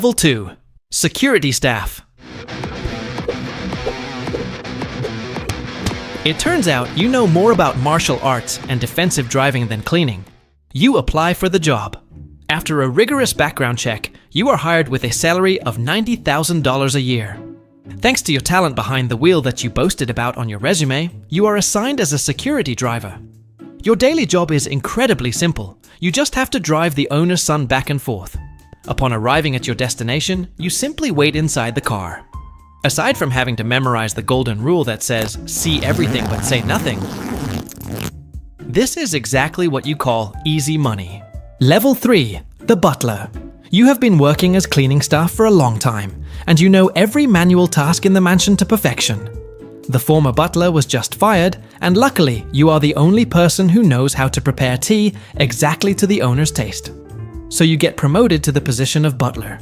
Level 2. Security staff. It turns out you know more about martial arts and defensive driving than cleaning. You apply for the job. After a rigorous background check, you are hired with a salary of $90,000 a year. Thanks to your talent behind the wheel that you boasted about on your resume, you are assigned as a security driver. Your daily job is incredibly simple. You just have to drive the owner's son back and forth. Upon arriving at your destination, you simply wait inside the car. Aside from having to memorize the golden rule that says, see everything but say nothing, this is exactly what you call easy money. Level 3. The butler. You have been working as cleaning staff for a long time, and you know every manual task in the mansion to perfection. The former butler was just fired, and luckily you are the only person who knows how to prepare tea exactly to the owner's taste. So you get promoted to the position of butler.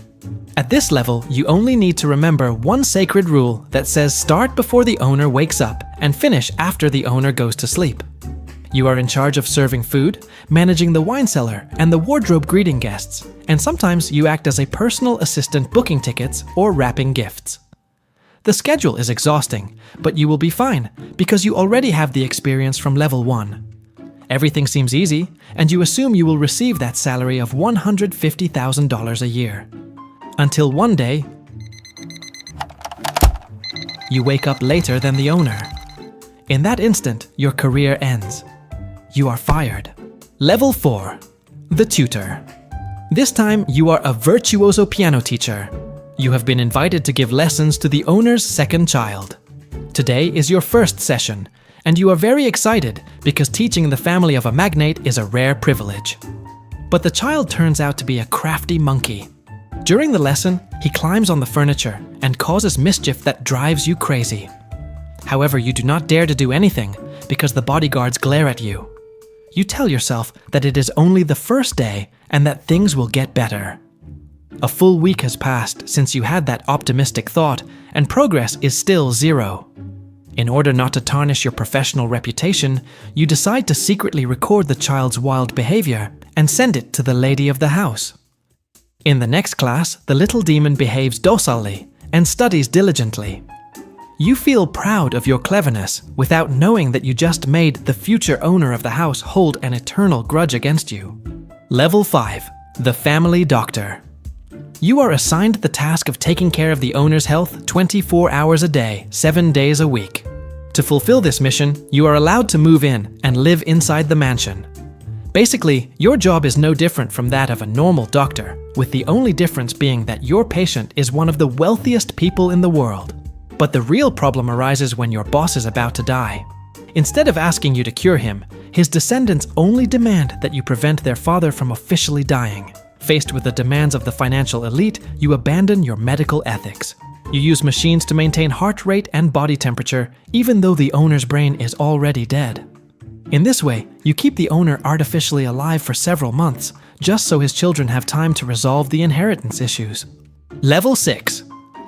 At this level, you only need to remember one sacred rule that says start before the owner wakes up and finish after the owner goes to sleep. You are in charge of serving food, managing the wine cellar, and the wardrobe greeting guests, and sometimes you act as a personal assistant booking tickets or wrapping gifts. The schedule is exhausting, but you will be fine because you already have the experience from level 1. Everything seems easy, and you assume you will receive that salary of $150,000 a year. Until one day, you wake up later than the owner. In that instant, your career ends. You are fired. Level 4. The tutor. This time, you are a virtuoso piano teacher. You have been invited to give lessons to the owner's second child. Today is your first session, and you are very excited because teaching the family of a magnate is a rare privilege. But the child turns out to be a crafty monkey. During the lesson, he climbs on the furniture and causes mischief that drives you crazy. However, you do not dare to do anything because the bodyguards glare at you. You tell yourself that it is only the first day and that things will get better. A full week has passed since you had that optimistic thought, and progress is still 0. In order not to tarnish your professional reputation, you decide to secretly record the child's wild behavior and send it to the lady of the house. In the next class, the little demon behaves docilely and studies diligently. You feel proud of your cleverness without knowing that you just made the future owner of the house hold an eternal grudge against you. Level 5. The family doctor. You are assigned the task of taking care of the owner's health 24 hours a day, 7 days a week. To fulfill this mission, you are allowed to move in and live inside the mansion. Basically, your job is no different from that of a normal doctor, with the only difference being that your patient is one of the wealthiest people in the world. But the real problem arises when your boss is about to die. Instead of asking you to cure him, his descendants only demand that you prevent their father from officially dying. Faced with the demands of the financial elite, you abandon your medical ethics. You use machines to maintain heart rate and body temperature, even though the owner's brain is already dead. In this way, you keep the owner artificially alive for several months, just so his children have time to resolve the inheritance issues. Level 6.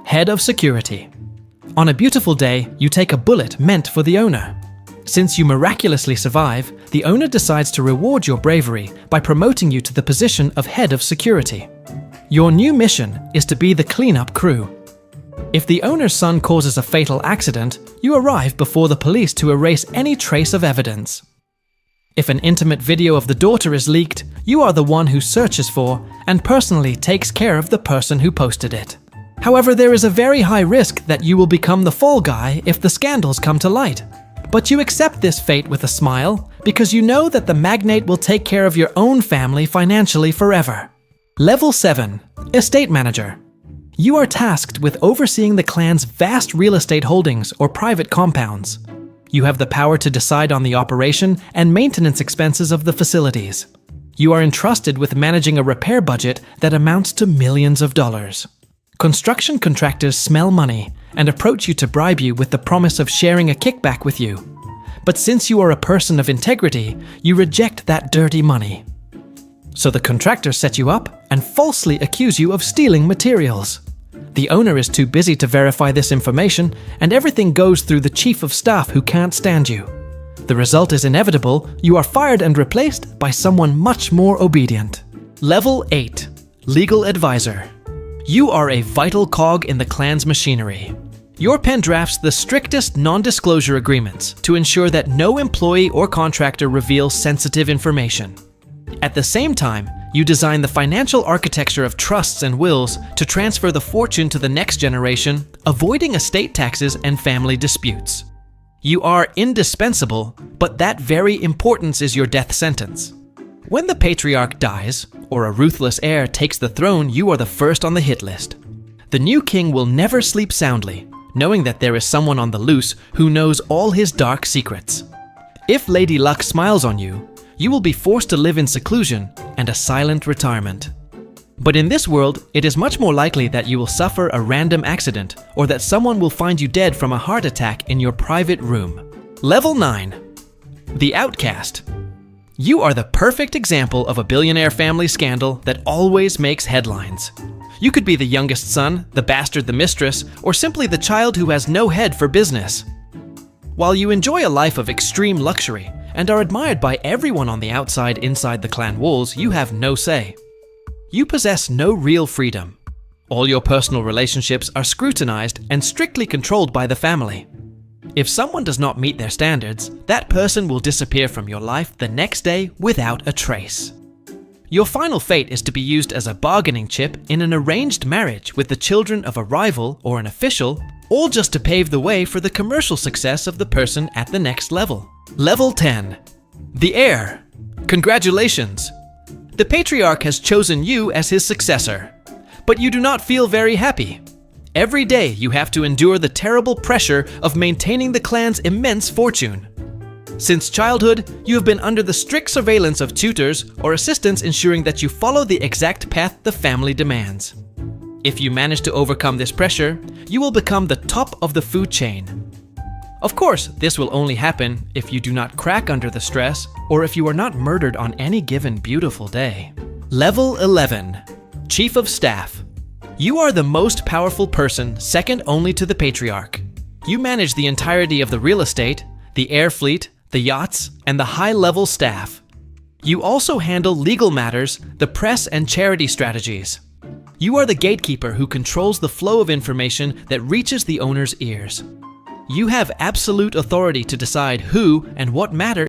Head of Security. On a beautiful day, you take a bullet meant for the owner. Since you miraculously survive, the owner decides to reward your bravery by promoting you to the position of Head of Security. Your new mission is to be the cleanup crew. If the owner's son causes a fatal accident, you arrive before the police to erase any trace of evidence. If an intimate video of the daughter is leaked, you are the one who searches for and personally takes care of the person who posted it. However, there is a very high risk that you will become the fall guy if the scandals come to light. But you accept this fate with a smile because you know that the magnate will take care of your own family financially forever. Level 7. Estate Manager. You are tasked with overseeing the clan's vast real estate holdings or private compounds. You have the power to decide on the operation and maintenance expenses of the facilities. You are entrusted with managing a repair budget that amounts to millions of dollars. Construction contractors smell money and approach you to bribe you with the promise of sharing a kickback with you. But since you are a person of integrity, you reject that dirty money. So the contractors set you up and falsely accuse you of stealing materials. The owner is too busy to verify this information, and everything goes through the chief of staff who can't stand you. The result is inevitable. You are fired and replaced by someone much more obedient. Level 8. Legal Advisor. You are a vital cog in the clan's machinery. Your pen drafts the strictest non-disclosure agreements to ensure that no employee or contractor reveals sensitive information. At the same time, you design the financial architecture of trusts and wills to transfer the fortune to the next generation, avoiding estate taxes and family disputes. You are indispensable, but that very importance is your death sentence. When the patriarch dies, or a ruthless heir takes the throne, you are the first on the hit list. The new king will never sleep soundly, knowing that there is someone on the loose who knows all his dark secrets. If Lady Luck smiles on you, you will be forced to live in seclusion and a silent retirement. But in this world, it is much more likely that you will suffer a random accident or that someone will find you dead from a heart attack in your private room. Level 9. The Outcast. You are the perfect example of a billionaire family scandal that always makes headlines. You could be the youngest son, the bastard the mistress, or simply the child who has no head for business. While you enjoy a life of extreme luxury and are admired by everyone on the outside inside the clan walls, you have no say. You possess no real freedom. All your personal relationships are scrutinized and strictly controlled by the family. If someone does not meet their standards, that person will disappear from your life the next day without a trace. Your final fate is to be used as a bargaining chip in an arranged marriage with the children of a rival or an official, all just to pave the way for the commercial success of the person at the next level. Level 10. The Heir. Congratulations! The patriarch has chosen you as his successor, but you do not feel very happy. Every day you have to endure the terrible pressure of maintaining the clan's immense fortune. Since childhood, you have been under the strict surveillance of tutors or assistants ensuring that you follow the exact path the family demands. If you manage to overcome this pressure, you will become the top of the food chain. Of course, this will only happen if you do not crack under the stress or if you are not murdered on any given beautiful day. Level 11. Chief of Staff. You are the most powerful person, second only to the patriarch. You manage the entirety of the real estate, the air fleet, the yachts, and the high-level staff. You also handle legal matters, the press and charity strategies. You are the gatekeeper who controls the flow of information that reaches the owner's ears. You have absolute authority to decide who and what matter